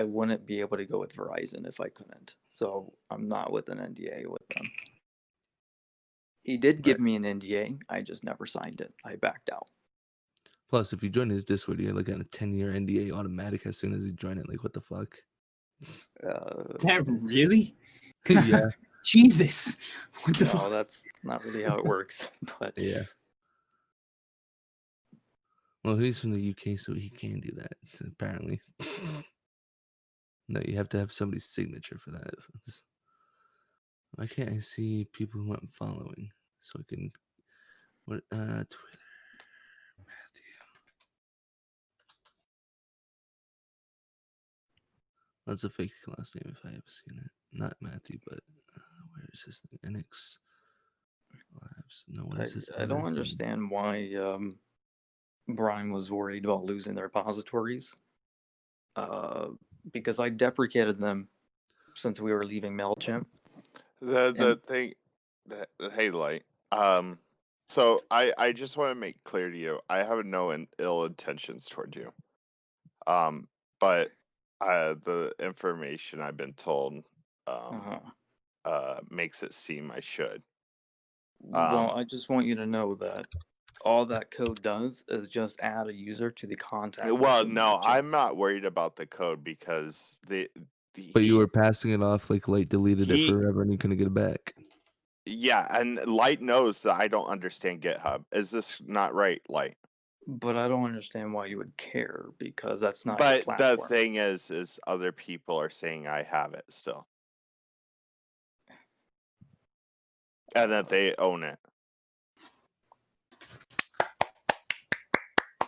I wouldn't be able to go with Verizon if I couldn't. So I'm not with an NDA with them. He did give me an NDA. I just never signed it. I backed out. Plus, if you join his Discord, you're looking at a 10-year NDA automatic as soon as you join it. Like, what the fuck? Damn, really? Yeah. Jesus. What the No, fuck? that's not really how it works. But Yeah. Well, he's from the UK, so he can do that, apparently. No, you have to have somebody's signature for that. Why can't I see people who I'm following? So I can... What? Twitter. Matthew. That's a fake last name if I have seen it. Not Matthew, but where is his thing? NX Labs. No, what is this? I don't understand why Brime was worried about losing the repositories. Because I deprecated them since we were leaving MailChimp. The thing, hey, Light. So I just want to make clear to you, I have no ill intentions toward you. But the information I've been told makes it seem I should. Well, I just want you to know that all that code does is just add a user to the contact. Well, no, I'm not worried about the code because But you were passing it off like Light deleted it forever and you couldn't get it back. Yeah, and Light knows that I don't understand GitHub. Is this not right, Light? But I don't understand why you would care, because that's not But your platform. the thing is other people are saying I have it still. And that they own it.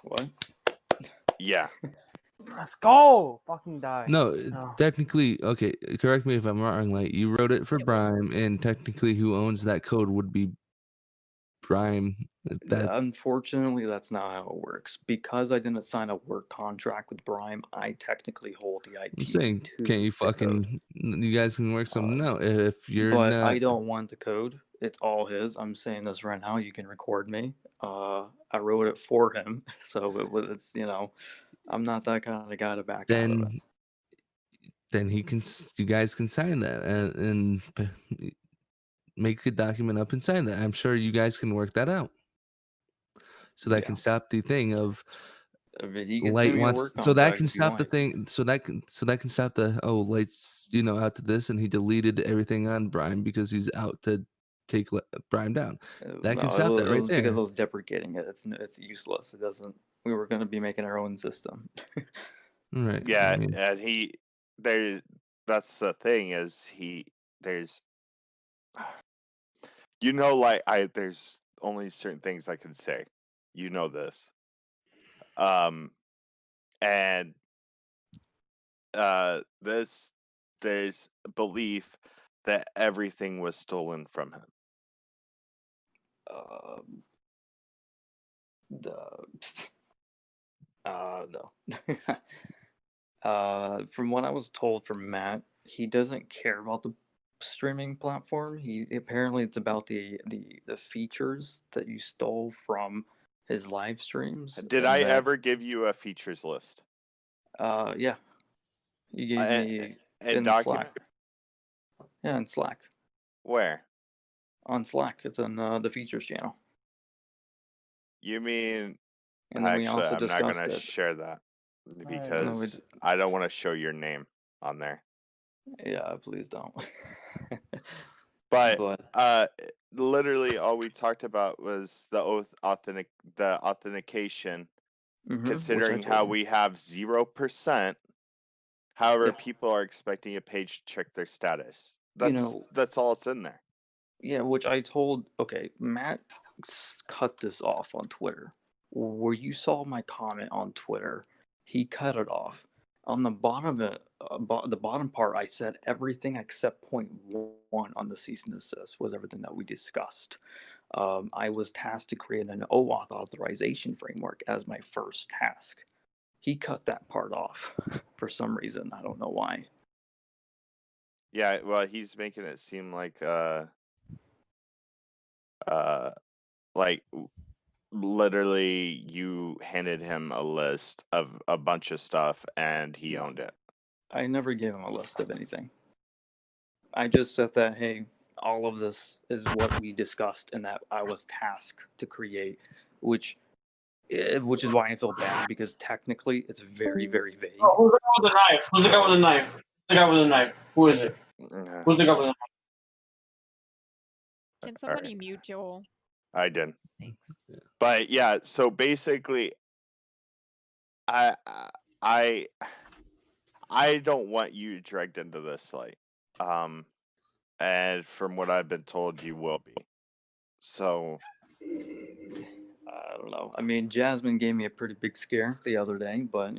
What? Yeah. Let's go! Fucking die. No, technically, okay, correct me if I'm wrong, Light. You wrote it for Brime, and technically who owns that code would be Brime. Unfortunately, that's not how it works. Because I didn't sign a work contract with Brime, I technically hold the IP. I'm saying, can't you fucking, you guys can work something out if you're but not. I don't want the code. It's all his. I'm saying this right now. You can record me. I wrote it for him, so it's I'm not that kind of guy to back out of it. Then you guys can sign that and make a document up and sign that. I'm sure you guys can work that out. So that can stop the thing of Light wants. So that can stop the thing. So that can stop the Light's out to this, and he deleted everything on Brime because he's out to take Brime down. That can stop that right there. Because I was deprecating it. It's useless. It doesn't. We were going to be making our own system. Right. Yeah, and that's the thing is there's there's only certain things I can say. You know this. And there's belief that everything was stolen from him. No. From what I was told from Matt, he doesn't care about the streaming platform. Apparently it's about the features that you stole from his live streams. Did I ever give you a features list? Yeah. You gave me in Slack. Yeah, in Slack. Where? On Slack. It's on the features channel. You mean? And then actually, we also I'm not going to discussed share that because I don't want to show your name on there. Yeah, please don't. But literally all we talked about was the authentication, considering how we have 0%. However, people are expecting a page to check their status. That's all it's in there. Yeah, which I told. Okay, Matt cut this off on Twitter. Where you saw my comment on Twitter, he cut it off. On the bottom the bottom part, I said everything except point 1 on the cease and desist was everything that we discussed. I was tasked to create an OAuth authorization framework as my first task. He cut that part off for some reason. I don't know why. Yeah, well, he's making it seem like literally you handed him a list of a bunch of stuff and he owned it. I never gave him a list of anything. I just said that, hey, all of this is what we discussed and that I was tasked to create, which is why I feel bad, because technically it's very, very vague. Oh, who's the guy with the knife? Who's the guy with the knife? The guy with the knife. Who is it? Who's the guy with the knife? Can somebody mute Joel? I did. Thanks. But yeah, so basically, I don't want you dragged into this light. And from what I've been told, you will be. So I don't know. I mean, Jasmine gave me a pretty big scare the other day, but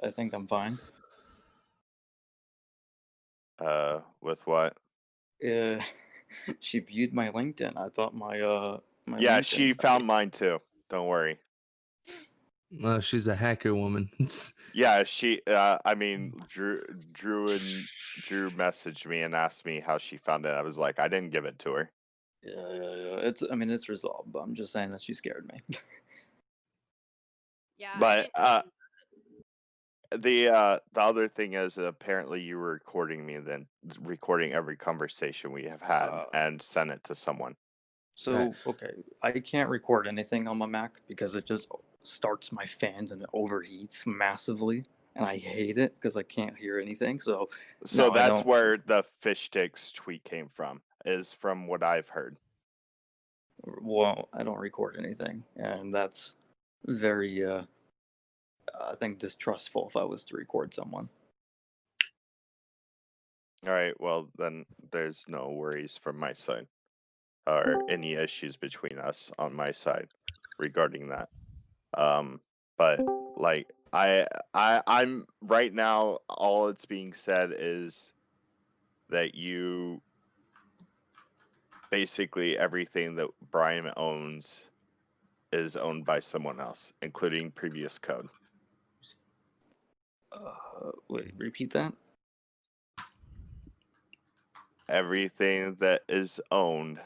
I think I'm fine. with what? She viewed my LinkedIn. I thought my Yeah, LinkedIn she found mine too. Don't worry. She's a hacker woman. Yeah, she. I mean, Drew messaged me and asked me how she found it. I was like, I didn't give it to her. Yeah. It's resolved, but I'm just saying that she scared me. Yeah. But the other thing is that apparently you were recording me, then recording every conversation we have had and sent it to someone. So okay, I can't record anything on my Mac because it just starts my fans and it overheats massively, and I hate it because I can't hear anything. So no, that's where the fish sticks tweet came from, is from what I've heard. Well, I don't record anything, and that's very I think distrustful if I was to record someone. All right, well then there's no worries from my side or any issues between us on my side regarding that. But like I'm right now, all it's being said is that you basically everything that Brian owns is owned by someone else, including previous code. Wait, repeat that? Everything that is owned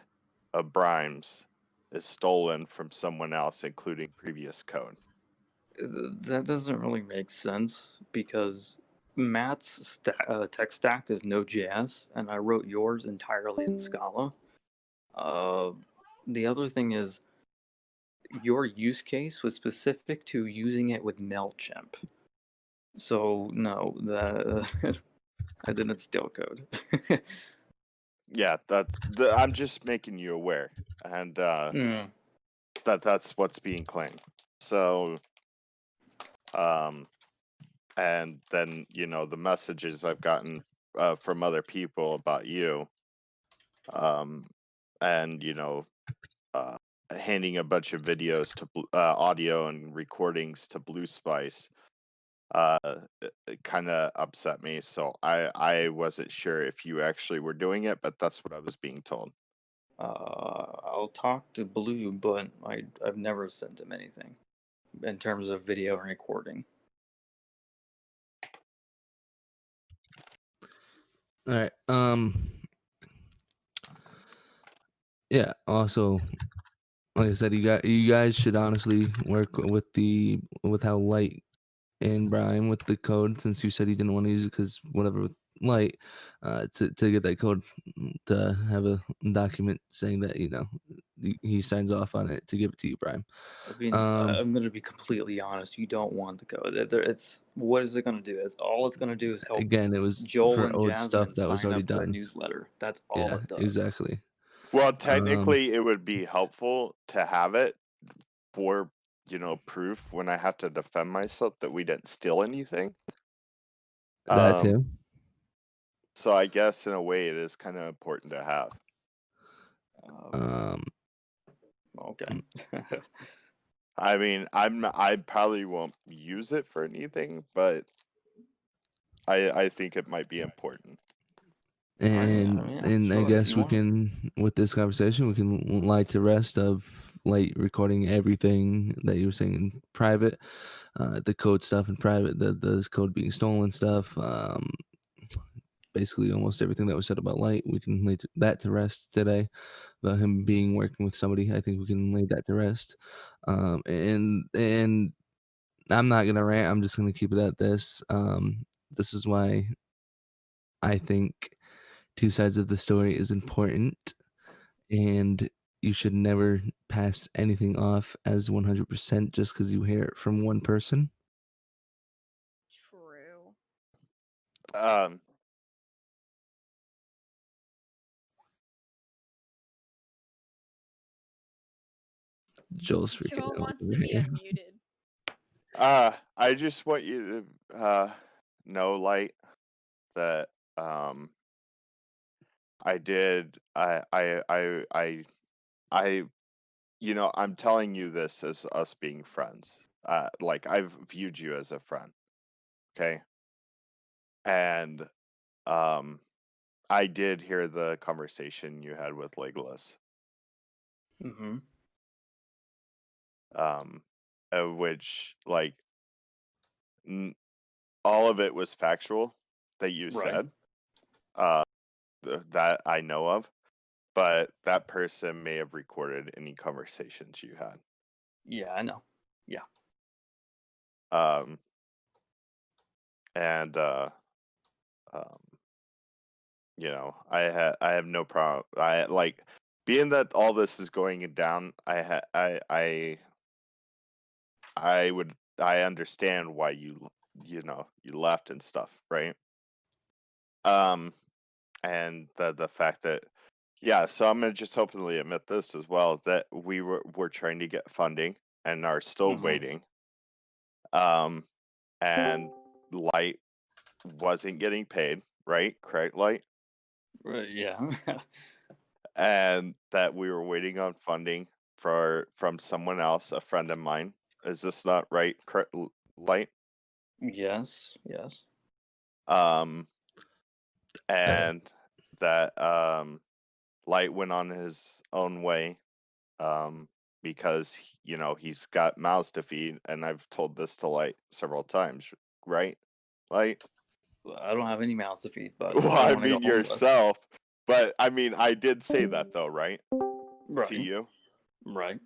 of Brime's is stolen from someone else, including previous code. That doesn't really make sense because Matt's tech stack is Node.js, and I wrote yours entirely in Scala. The other thing is, your use case was specific to using it with MailChimp. So no, I didn't steal code. Yeah, I'm just making you aware, and that's what's being claimed. So, and then the messages I've gotten from other people about you, and handing a bunch of videos to audio and recordings to Blue Spice, it kind of upset me. So I wasn't sure if you actually were doing it, but that's what I was being told. I'll talk to Blue, but I've never sent him anything in terms of video and recording. All right. Yeah. Also, like I said, you guys should honestly work with how Light and Brian with the code, since you said you didn't want to use it because whatever with Light, to get that code, to have a document saying that he signs off on it to give it to you, Brian. I mean, I'm going to be completely honest. You don't want the code. It's what is it going to do? All it's going to do is help. Again, it was Joel for and old Jasmine stuff that was sign already up for a done. newsletter. That's all Yeah, it does. exactly. Well, technically, it would be helpful to have it for proof when I have to defend myself that we didn't steal anything. That too. So I guess in a way it is kind of important to have. Okay. I mean, I probably won't use it for anything, but I think it might be important. And I guess we can, with this conversation, we can lie to rest of Light recording everything that you were saying in private, the code stuff in private, the code being stolen stuff, basically almost everything that was said about Light. We can lay that to rest today. About him working with somebody, I think we can lay that to rest. And I'm not gonna rant. I'm just gonna keep it at this. this is why I think two sides of the story is important, and you should never pass anything off as 100% just because you hear it from one person. True. Um, Joel's freaking Joel out wants over to be here. unmuted. I just want you to know, Light, that I did I you know, I'm telling you this as us being friends. Like I've viewed you as a friend, okay? And I did hear the conversation you had with Legolas. Mm-hmm. Which like all of it was factual that you Right. said. That I know of, but that person may have recorded any conversations you had. Yeah, I know. Yeah. And you know, I have no problem. I like being that all this is going down. I understand why you know you left and stuff, right? And the fact that yeah, so I'm gonna just openly admit this as well that we're trying to get funding and are still Mhm. waiting. And Light wasn't getting paid, right? Correct, Light? Right. Yeah. And that we were waiting on funding from someone else, a friend of mine. Is this not right, correct, Light? Yes. Yes. And that Light went on his own way because you know he's got mouths to feed, and I've told this to Light several times, right? Light. Well, I don't have any mouths to feed, but Well, I don't I want to go mean homeless. yourself, but I mean I did say that though, right? Right. To you. Right.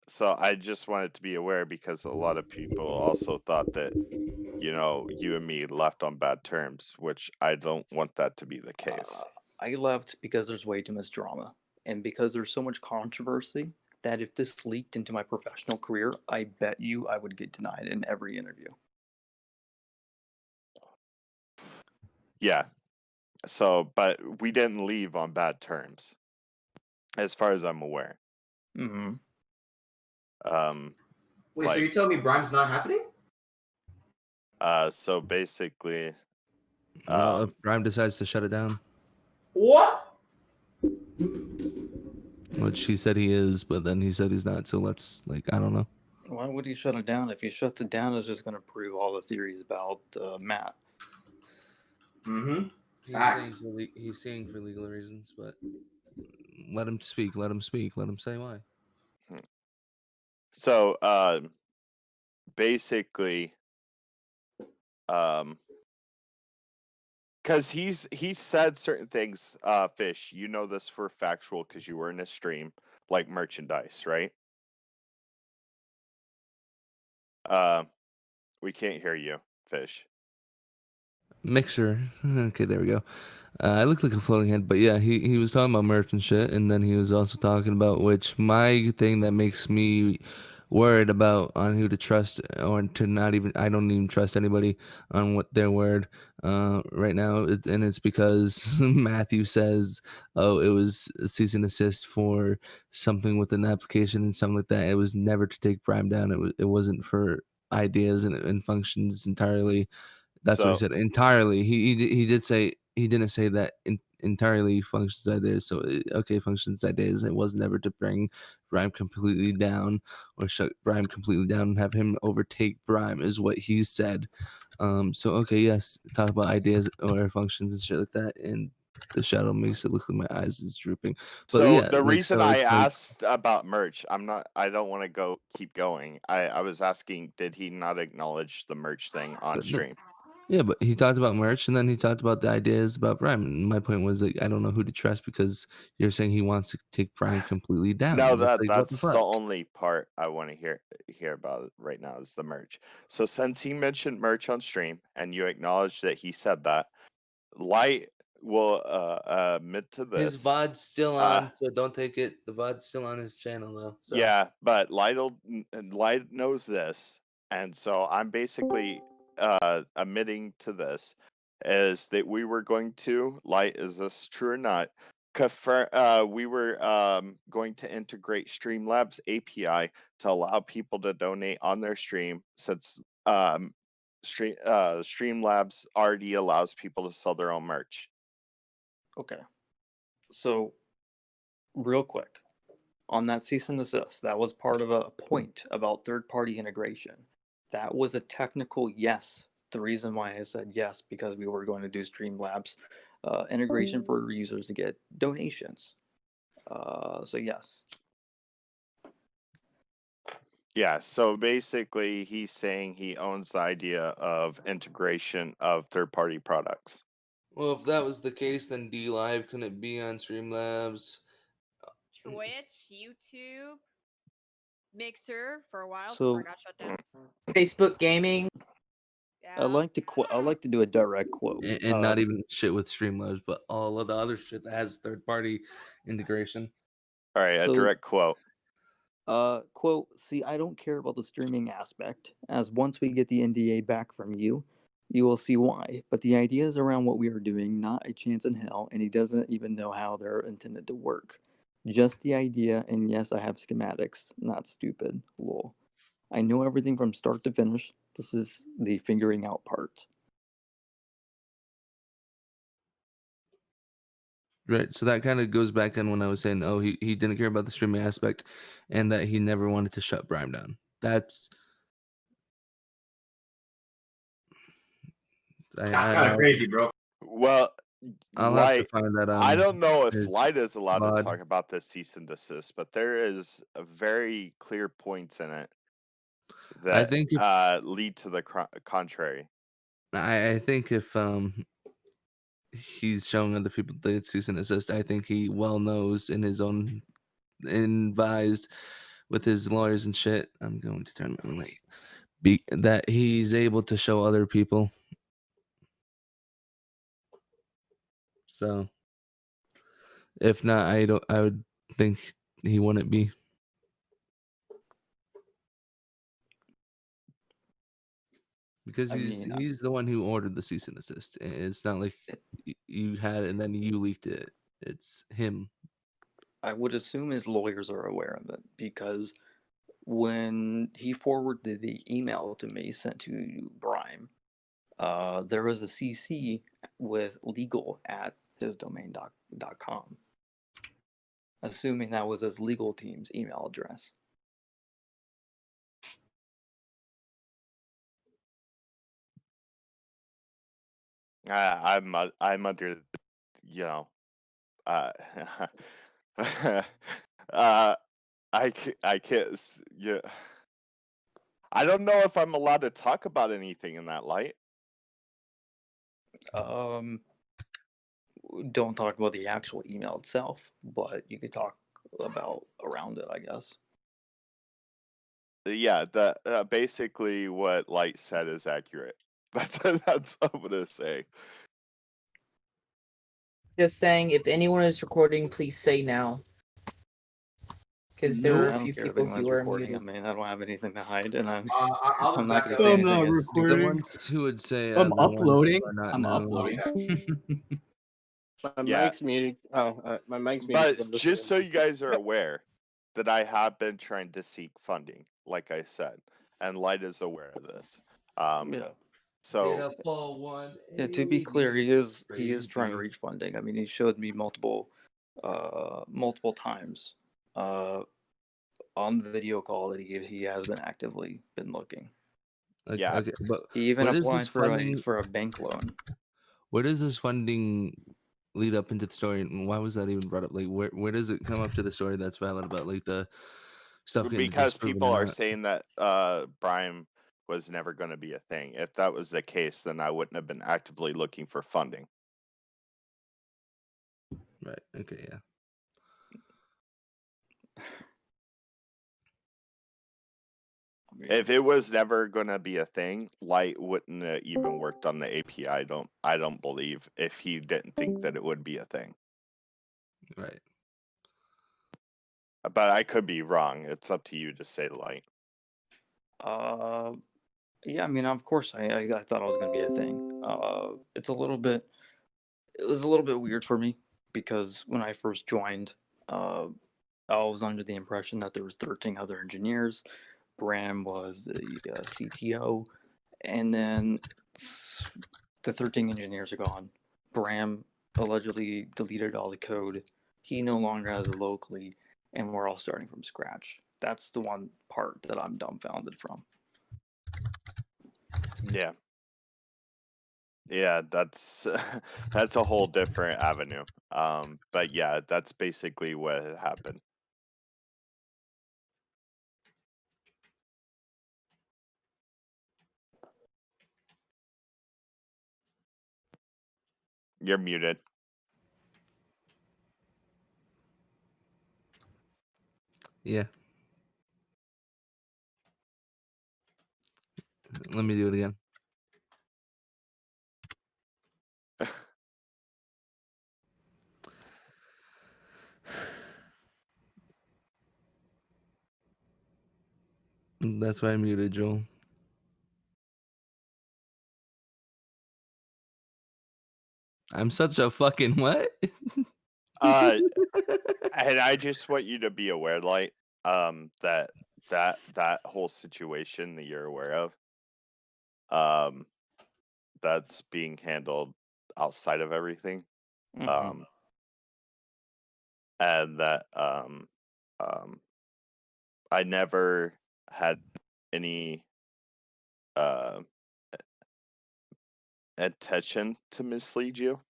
So I just wanted to be aware because a lot of people also thought that, you know, you and me left on bad terms, which I don't want that to be the case. I left because there's way too much drama, and because there's so much controversy that if this leaked into my professional career, I bet you I would get denied in every interview. Yeah. So, but we didn't leave on bad terms, as far as I'm aware. Mm-hmm. Wait, like, so you're telling me Brime's not happening? So basically, Well, if Brime decides to shut it down, What? which he said he is, but then he said he's not. So let's I don't know. Why would he shut it down? If he shuts it down, it's just going to prove all the theories about Matt. Mm-hmm. He's saying for legal reasons, but let him speak. Let him speak. Let him say why. So, basically, because he said certain things, Fish, you know this for factual because you were in a stream, like merchandise, right? We can't hear you, Fish. Mixer. Okay, there we go. I looked like a floating head, but yeah, he was talking about merch and shit, and then he was also talking about which my thing that makes me worried about on who to trust or to not even I don't even trust anybody on what their word right now, and it's because Matthew says, oh, it was a cease and desist for something with an application and something like that. It was never to take Prime down. It wasn't for ideas and functions entirely. That's what he said. Entirely. He did say he didn't say that entirely functions ideas. So okay, functions ideas. It was never to bring Brime completely down or shut Brime completely down and have him overtake Brime is what he said. So okay, yes, talk about ideas or functions and shit like that. And the shadow makes it look like my eyes is drooping. But So yeah, the reason so I it's asked about merch, I don't want to keep going. I was asking, did he not acknowledge the merch thing on but stream? Yeah, but he talked about merch, and then he talked about the ideas about Prime. And my point was that I don't know who to trust because you're saying he wants to take Prime completely down. No, It's like, what the that's the fuck? only part I want to hear about it right now is the merch. So since he mentioned merch on stream and you acknowledge that he said that, Light will admit to His this. VOD's still Uh, on, so don't take it. The VOD's still on his channel though. So. Yeah, but Light knows this, and so I'm basically admitting to this is that we were going to Light. Is this true or not? Confirm. We were going to integrate Streamlabs API to allow people to donate on their stream, since Streamlabs already allows people to sell their own merch. Okay. So, real quick, on that cease and desist, that was part of a point about third-party integration. That was a technical yes. The reason why I said yes, because we were going to do Streamlabs integration for users to get donations. So yes. Yeah, so basically he's saying he owns the idea of integration of third-party products. Well, if that was the case, then D Live couldn't be on Streamlabs. Twitch, YouTube, Mixer for a while So- before it got shut down. Facebook gaming. I like to do a direct quote. And not even shit with Streamlabs, but all of the other shit that has third-party integration. All right, So- a direct quote. Quote, see, I don't care about the streaming aspect, as once we get the NDA back from you, you will see why. But the ideas around what we are doing, not a chance in hell, and he doesn't even know how they're intended to work. Just the idea, and yes, I have schematics, not stupid, lol. I know everything from start to finish. This is the figuring out part. Right. So that kind of goes back on when I was saying, oh, he didn't care about the streaming aspect and that he never wanted to shut Brime down. That's That's kind of crazy, bro. Well, I'll have to Light, find that out. I don't know if his Light is allowed to VOD. talk about this cease and desist, but there is a very clear points in it that think if- lead to the contrary. I think if he's showing other people the cease and desist, I think he well knows in his own advised with his lawyers and shit. I'm going to turn my light. That he's able to show other people. So if not, I would think he wouldn't be. Because he's the one who ordered the cease and desist. It's not like you had it and then you leaked it. It's him. I would assume his lawyers are aware of it because when he forwarded the email to me sent to Brime, there was a CC with legal at hisdomain.com. Assuming that was his legal team's email address. I'm under, you know, I can't. Yeah, I don't know if I'm allowed to talk about anything in that light. Don't talk about the actual email itself, but you could talk about around it, I guess. Yeah, the basically what Light said is accurate. That's what I'm gonna say. Just saying, if anyone is recording, please say now. Because there I were a don't few care if people who anyone's were recording. I muted. mean, I don't have anything to hide, and I'm I'll I'm not back gonna it say up. anything. As The ones who would say I'm the ones who uploading. are not I'm known. uploading. My Yeah. mic's muted. My mic's muted. But 'cause I'm just so listening. you guys are aware that I have been trying to seek funding, like I said, and Light is aware of this. Yeah. So Yeah, to be clear, he is trying to reach funding. I mean, he showed me multiple times on the video call that he has been actively been looking. Yeah. Okay, but He even what is applied this for funding? for a bank loan. Where does this funding lead up into the story, and why was that even brought up? Like, where does it come up to the story that's valid about like the stuff getting because disproven people or are not? saying that Brime was never going to be a thing. If that was the case, then I wouldn't have been actively looking for funding. Right. Okay. Yeah. I mean, If it was never going to be a thing, Light wouldn't have even worked on the API. I don't believe, if he didn't think that it would be a thing. Right. But I could be wrong. It's up to you to say, Light. yeah, I mean, of course, I thought it was going to be a thing. It was a little bit weird for me because when I first joined, I was under the impression that there was 13 other engineers. Bram was the CTO, and then the 13 engineers are gone. Bram allegedly deleted all the code. He no longer has it locally, and we're all starting from scratch. That's the one part that I'm dumbfounded from. Yeah. Yeah, that's that's a whole different avenue. But yeah, that's basically what had happened. You're muted. Yeah. Let me do it again. That's why I muted Joel. I'm such a fucking what? And I just want you to be aware, Light, that whole situation that you're aware of, that's being handled outside of everything. Mhm. And that I never had any intention to mislead you.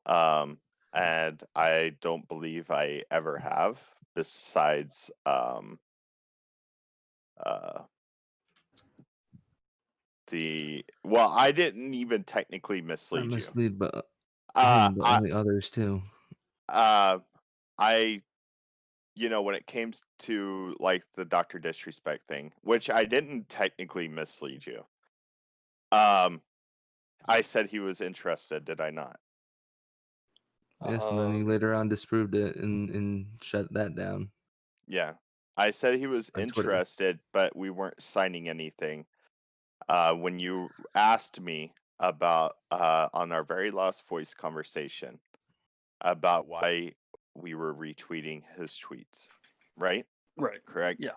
And I don't believe I ever have, besides I didn't even technically Not mislead you. mislead, but Uh, but I only others too. I when it came to like the Dr. Disrespect thing, which I didn't technically mislead you. I said he was interested, did I not? Yes, and then he later on disproved it and shut that down. Yeah. I said he was On Twitter. interested, but we weren't signing anything. When you asked me about on our very last voice conversation about why we were retweeting his tweets, right? Right. Correct? Yeah.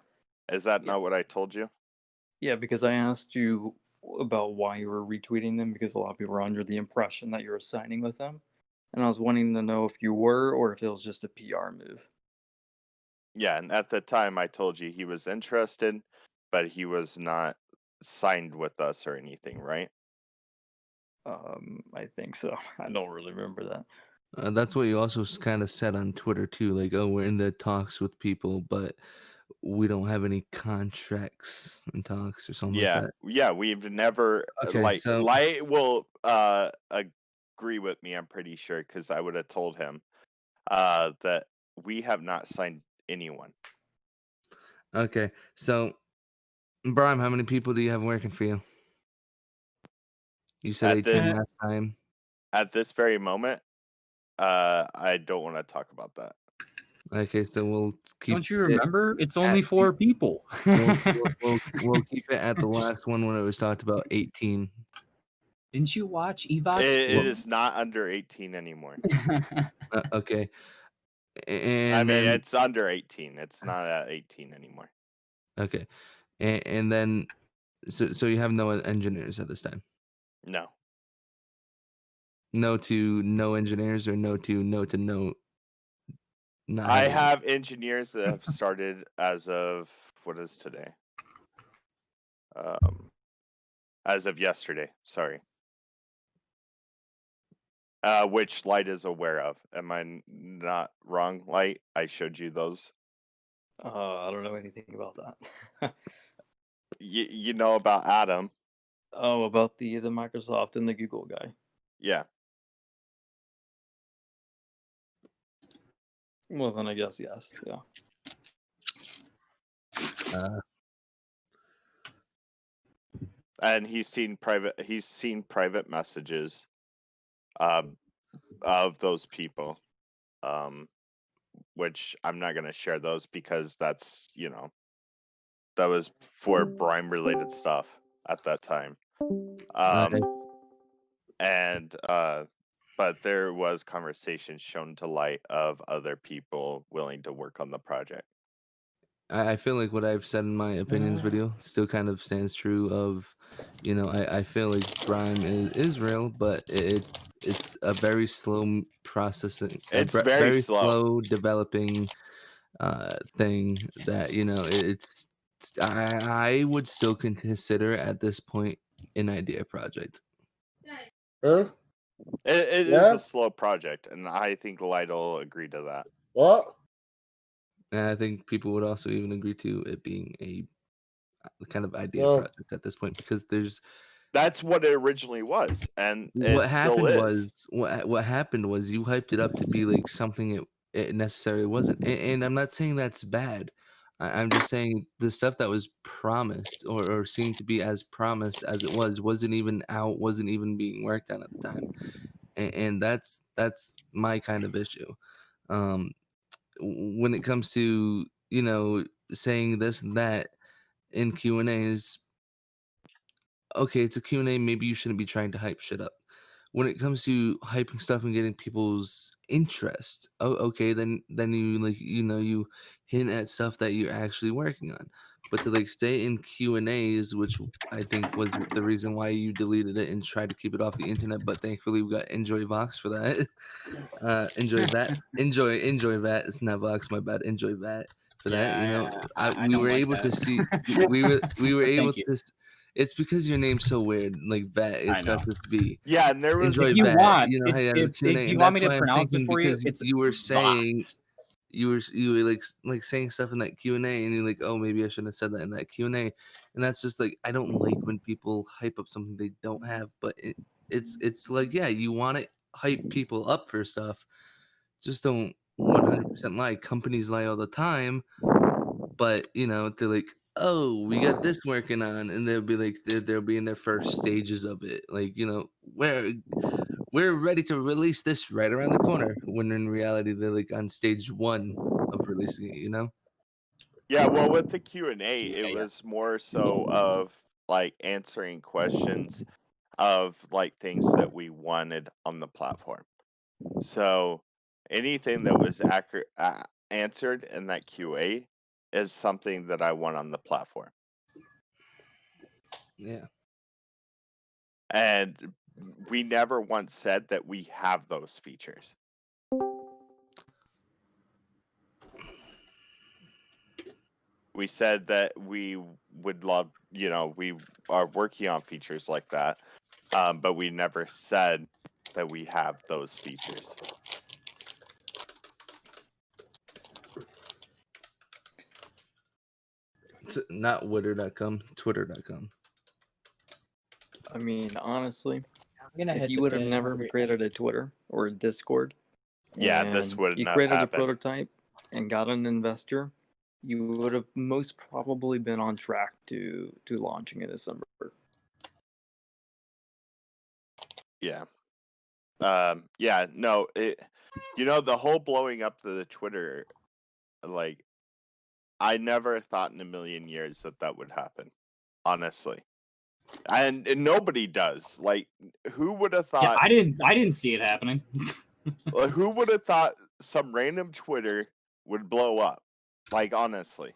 Is that Yeah. not what I told you? Yeah, because I asked you about why you were retweeting them because a lot of people were under the impression that you were signing with them. And I was wanting to know if you were or if it was just a PR move. Yeah, and at the time I told you he was interested, but he was not signed with us or anything, right? I think so. I don't really remember that. That's what you also kind of said on Twitter too. Like, oh, we're in the talks with people, but we don't have any contracts and talks or something like that. Yeah, we've never Okay, so Light will agree with me, I'm pretty sure, because I would have told him that we have not signed anyone. okay, so Brian, how many people do you have working for you? You said At 18 the last time. at this very moment, I don't want to talk about that. Okay, so we'll keep. Don't you remember? It's at only the- 4 people. We'll keep it at the last one when it was talked about 18. Didn't you watch Evox? It is not under 18 anymore. Okay, and I mean, then it's under 18. It's not at 18 anymore. okay, and then so you have no engineers at this time. No. No to no engineers or no to no. Not I having have engineers that have started as of what is today? As of yesterday, sorry. Which Light is aware of. Am I not wrong, Light? I showed you those. I don't know anything about that. you know about Adam. Oh, about the Microsoft and the Google guy. Yeah. Well, then I guess yes. Yeah. And he's seen private messages of those people, which I'm not going to share those because that's, that was for Brime related stuff at that time. But there was conversation shown to light of other people willing to work on the project. I feel like what I've said in my opinions video still kind of stands true of, I feel like Brime is real, but it's a very slow processing, It's very slow. developing thing that, I would still consider at this point an idea project. Really? It is a slow project, and I think Light will agree to that. What? And I think people would also even agree to it being a kind of idea Well, project at this point, because that's what it originally was, and what it still happened is. was what happened was you hyped it up to be like something it necessarily wasn't, and I'm not saying that's bad. I'm just saying the stuff that was promised or seemed to be as promised as it wasn't even out, wasn't even being worked on at the time, and that's my kind of issue. When it comes to saying this and that in Q&As, okay, it's a Q&A, maybe you shouldn't be trying to hype shit up. When it comes to hyping stuff and getting people's interest, okay, then you you hint at stuff that you're actually working on. But to stay in Q&As, which I think was the reason why you deleted it and tried to keep it off the internet, but thankfully we got Enjoy Vox for that. Enjoy that. Enjoy that. It's not Vox, my bad. Enjoy that for that. We were able to see. We were able to. It's because your name's so weird, like Vat. It starts with V. Yeah, and there was Enjoy If you Vat. want, Hey, as a if Q&A, you and want me that's to why I'm pronounce it thinking, for you, because it's you were saying Vox. you were like saying stuff in that Q&A, and you're like, oh, maybe I shouldn't have said that in that Q&A, and that's just like, I don't like when people hype up something they don't have, but it's like, yeah, you want to hype people up for stuff, just don't 100% lie. Companies lie all the time, but they're like, oh, we got this working on, and they'll be like, they'll be in their first stages of it, like, we're ready to release this right around the corner, when in reality they're like on stage 1 of releasing it. Yeah, well, with the Q&A, Yeah, it was more so of like answering questions of like things that we wanted on the platform. So anything that was accurate answered in that QA is something that I want on the platform. Yeah. And we never once said that we have those features. We said that we would love, we are working on features like that, but we never said that we have those features. It's not Twitter.com, Twitter.com. I mean, honestly, I'm gonna if head you to would have bed. never Hungry. created a Twitter or a Discord, Yeah, this and wouldn't you have created a happened. prototype and got an investor, you would have most probably been on track to launching in December. Yeah. Yeah, no, the whole blowing up the Twitter, like, I never thought in a million years that would happen, honestly. And nobody does. Like, who would have Yeah, thought? I didn't see it happening. Who would have thought some random Twitter would blow up? Like, honestly,